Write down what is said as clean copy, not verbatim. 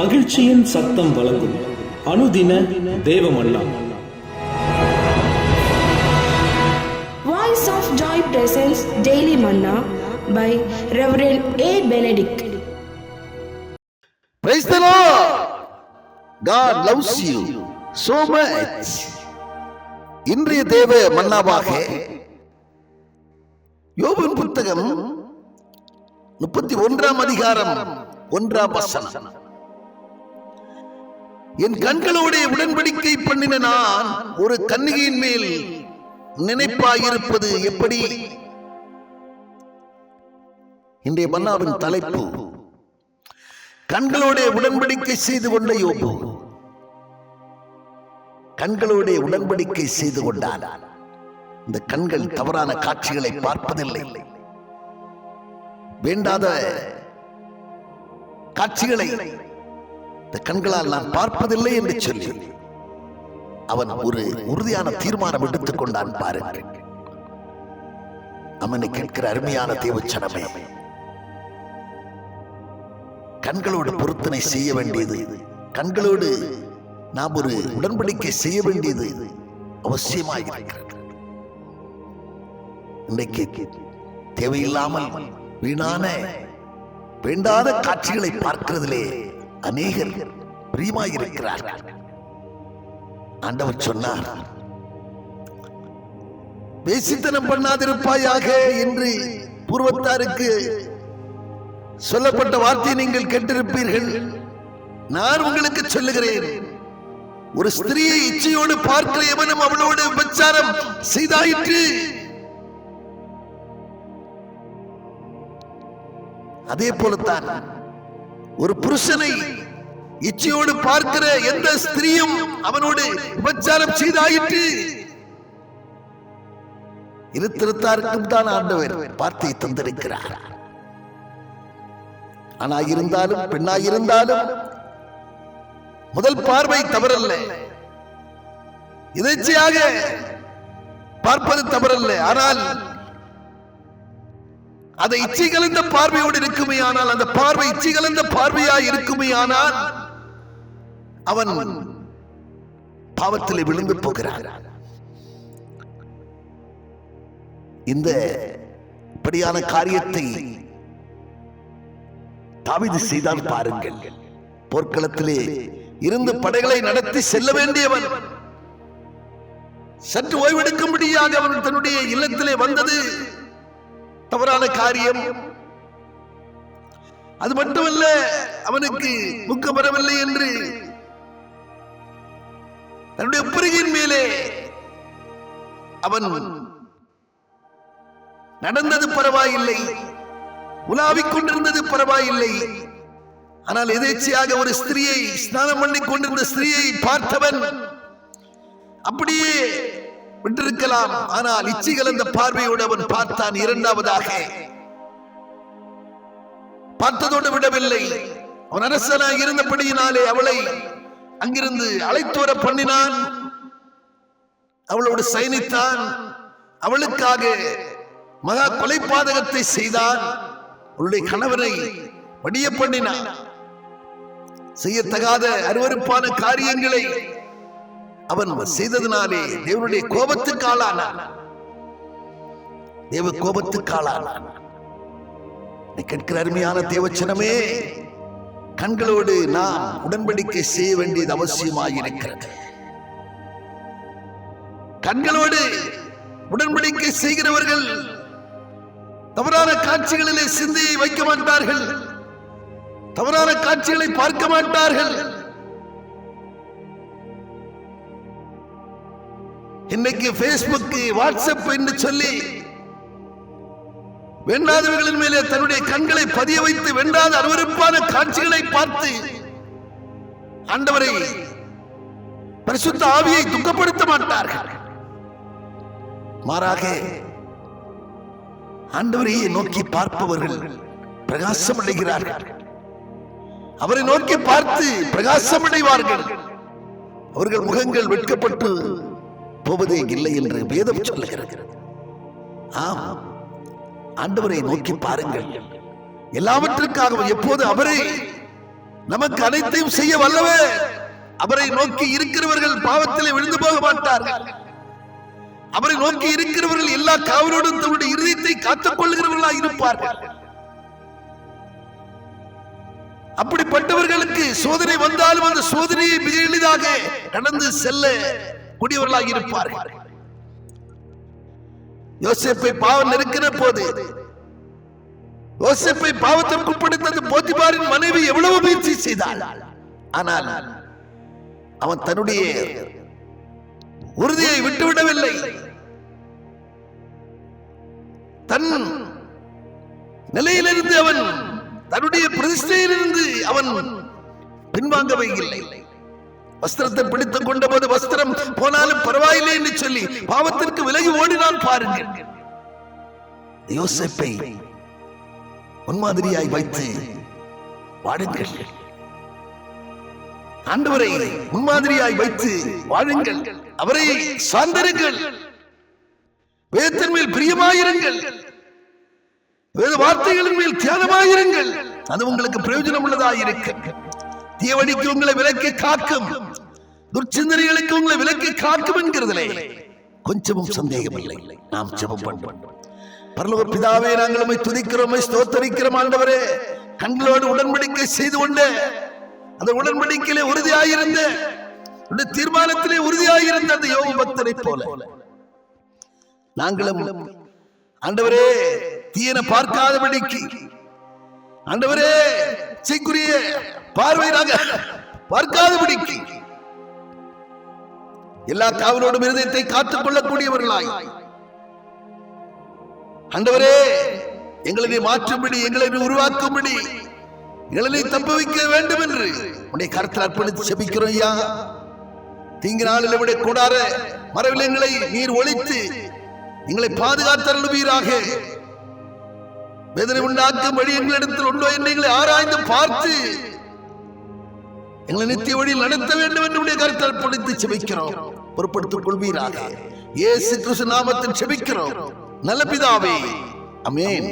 மகிழ்ச்சியின் சத்தம் வழங்கும் அனுதின தேவமன்னா. Voice of Joy presents Daily Manna by Reverend A. Benedict. Praise the Lord. God loves you so much. இன்றைய தேவ மன்னாவாக யோபின் புத்தகம் 31 அதிகாரம் 1 என் கண்களோட உடன்படிக்கை பண்ணின நான் ஒரு கன்னிகையின் மேல் நினைப்பாயிருப்பது எப்படி? இன்றைய மன்னாவின் தலைப்பு கண்களோட உடன்படிக்கை செய்து கொண்ட யோபு. கண்களோட உடன்படிக்கை செய்து கொண்டான். இந்த கண்கள் தவறான காட்சிகளை பார்ப்பதில்லை, வேண்டாத காட்சிகளை இந்த கண்களால் நான் பார்ப்பதில்லை என்று சொல்லி அவன் ஒரு உறுதியான தீர்மானம் எடுத்துக் கொண்டான். பாருங்கள், அவனை கேட்கிற அருமையான தேவச்சனமே, கண்களோடு பொருத்தனை செய்ய வேண்டியது, கண்களோடு நாம் ஒரு உடன்படிக்கை செய்ய வேண்டியது அவசியமாயிருக்கிறது. இன்றைக்கு தேவையில்லாமல் வீணான வேண்டாத காட்சிகளை பார்க்கிறதிலே அநேகர் பிரியமாயிருக்கிறார்கள். ஆண்டவர் சொன்னார், வேசித்தனம் பண்ணாதிருப்பாயாக என்று பூர்வத்தாருக்கு சொல்லப்பட்ட வார்த்தையை நீங்கள் கேட்டிருப்பீர்கள். நான் உங்களுக்கு சொல்லுகிறேன், ஒரு ஸ்திரியை இச்சையோடு பார்க்கிற எவனும் அவளோடு விபச்சாரம் செய்தாயிற்று. அதே போலத்தான் ஒரு புருஷனை இச்சையோடு பார்க்கிற எந்த ஸ்திரியும் அவனோடு விபச்சாரம் செய்தாயிற்று. இருத்திருத்தாருக்கும் தான் ஆண்டவர் வார்த்தையை தந்திருக்கிறார். ஆணாயிருந்தாலும் பெண்ணாயிருந்தாலும் முதல் பார்வை தவறல்ல, எதேச்சையாக பார்ப்பது தவறல்ல. ஆனால் அதை இச்சை கலந்த பார்வையோடு இருக்குமே ஆனால், அந்த பார்வை இச்சை கலந்த பார்வையாய் இருக்குமே ஆனால் அவன் பாவத்திலே விழுந்து போகிறான். இந்த இப்படியான காரியத்தை தாவீது செய்தான். பாருங்கள், போர்க்களத்திலே இருந்து படைகளை நடத்தி செல்ல வேண்டியவன் சற்று ஓய்வெடுக்கும்படியாக அவன் தன்னுடைய இல்லத்திலே வந்தது தவறான காரியம். அது மட்டுமல்ல, அவனுக்கு முக்கம் வரவில்லை என்று தன்னுடைய உப்பரிகையின் மேலே அவன் நடந்தது பரவாயில்லை, உலாவிக் கொண்டிருந்தது பரவாயில்லை. ஆனால் எதேச்சையாக ஒரு ஸ்திரியை, ஸ்நானம் பண்ணி கொண்டிருந்த ஸ்திரியை பார்த்தவன் அப்படியே விட்டிருக்கலாம். ஆனால் இச்சை கலந்த பார்வையோடு அவன் பார்த்தான். இரண்டாவதாக பார்த்ததோடு விடவில்லை, அவன் அரசனாக இருந்தபடியினாலே அவளை அங்கிருந்து அழைத்து வர பண்ணினான், அவளோடு சயனித்தான், அவளுக்காக மகா கொலைபாதகத்தை செய்தான், அவளுடைய கணவனை வடிய பண்ணினான். செய்யத்தகாத அருவருப்பான காரியங்களை அவன் செய்ததினாலே தேவனுடைய கோபத்துக்கு ஆளானான். தேவ கோபத்துக்கு ஆளானான். கேட்கிற அருமையான தேவச்சனமே, கண்களோடு நாம் உடன்படிக்கை செய்ய வேண்டியது அவசியமாயிருக்கிறது. கண்களோடு உடன்படிக்கை செய்கிறவர்கள் தவறான காட்சிகளிலே சிந்தையை வைக்க மாட்டார்கள், தவறான காட்சிகளை பார்க்க மாட்டார்கள். இன்னைக்கு Facebook, வாட்ஸ்அப் என்று சொல்லி வேண்டாதவர்களின் மேலே தன்னுடைய கண்களை பதிய வைத்து வேண்டாத அருவருப்பான காட்சிகளை பார்த்து ஆண்டவரை, பரிசுத்த ஆவியை துக்கப்படுத்த மாட்டார்கள். மாறாக ஆண்டவரையே நோக்கி பார்ப்பவர்கள் பிரகாசம் அடைகிறார்கள். அவரை நோக்கி பார்த்து பிரகாசம் அடைவார்கள். அவர்கள் முகங்கள் வெட்கப்பட்டு போவதே இல்லை என்று வேதம் சொல்லுகிறது. ஆம், ஆண்டவரை நோக்கி பாருங்கள். எல்லாவற்றுக்காகவும் எப்போது அவரை நமக்கு அனைத்தையும் செய்ய வல்லவர். அவரை நோக்கி இருக்கிறவர்கள் பாவத்திலே விழுந்து போக மாட்டார்கள். அவரை நோக்கி இருக்கிறவர்கள் எல்லா காவலோடும் தன்னுடைய இருதயத்தை காத்துக் கொள்கிறவர்களாக இருப்பார்கள். அப்படிப்பட்டவர்களுக்கு சோதனை வந்தாலும் அந்த சோதனையை மிக எளிதாக கடந்து செல்ல கூடியவர்களாக இருப்பார்கள். யோசேப்பை பாவம் நெருக்கிற போது யோசேப்பை பாவத்திற்கு உட்படுத்த போத்திபாரின் மனைவி எவ்வளவு முயற்சி செய்தாள். ஆனால் அவன் தன்னுடைய உறுதியை விட்டுவிடவில்லை. தன் நிலையிலிருந்து அவன் தன்னுடைய பிரதிஷ்டையிலிருந்து அவன் பின்வாங்கவே இல்லை. வஸ்திரத்தை பிடித்துக் கொண்ட போது வஸ்திரம் போனாலும் பரவாயில்லை என்று சொல்லி பாவத்திற்கு விலகி ஓடினான். பாருங்கள், யோசேப்பை முன்மாதிரியாய் வைத்து வாழுங்கள். ஆண்டவரை முன்மாதிரியாய் வைத்து வாழுங்கள். அவரை சார்ந்திருங்கள். வேதத்தின் மேல் பிரியமாயிருங்கள். வேத வார்த்தைகளின் மேல் தியானமாயிருங்கள். அது உங்களுக்கு பிரயோஜனம் உள்ளதாயிருக்கும். தீவடிக்கு உங்களை விலக்கி காக்கும், துர்ச்சிந்தனைகளுக்கு உங்களை விலக்கி காக்கும் என்கிறதிலே கொஞ்சமும் சந்தேகம் இல்லை. நாம் ஜெபம் பண்ணுவோம். பரலோக பிதாவே, நாங்கள் உம்மை துதிக்கிறோம், ஸ்தோத்தரிக்கிறோம். ஆண்டவரே, கண்களோடு உடன்படிக்கை செய்து கொண்ட அந்த உடன்படிக்கையிலே உறுதியாயிருந்த, தீர்மானத்திலே உறுதியாயிருந்த அந்த யோபு பக்தரை போல நாங்களும் ஆண்டவரே தீயன பார்க்காதபடிக்கு, ஆண்டவரே செய்குரிய பார்வையாக பார்க்காதபடிக்கு எல்லா காவலோடும் இருதயத்தை காத்துக் கொள்ளக்கூடியவர்களாய் ஆண்டவரே எங்களை மாற்றும்படி, எங்களை உருவாக்கும்படி, எங்களை தப்ப வைக்க வேண்டும் என்று உடைய கருத்தில் அர்ப்பணித்து செபிக்கிறோம். ஐயா, தீங்கு நாளில் விட கூடார மரவில் எங்களை நீர் ஒழித்து எங்களை பாதுகாத்தருளுவீராக. வேதனை உண்டாக்கும் வழி எங்களிடத்தில் உண்டோ என்று எங்களை ஆராய்ந்து பார்த்து எங்களை நித்திய வழியில் நடத்த வேண்டும் என்று உடைய கருத்தில் அர்ப்பணித்து செபிக்கிறோம். பொறுப்படுத்திக் கொள்வீராக. இயேசு கிறிஸ்து நாமத்தில் செபிக்கிறோம் நல்ல பிதாவே, ஆமென்.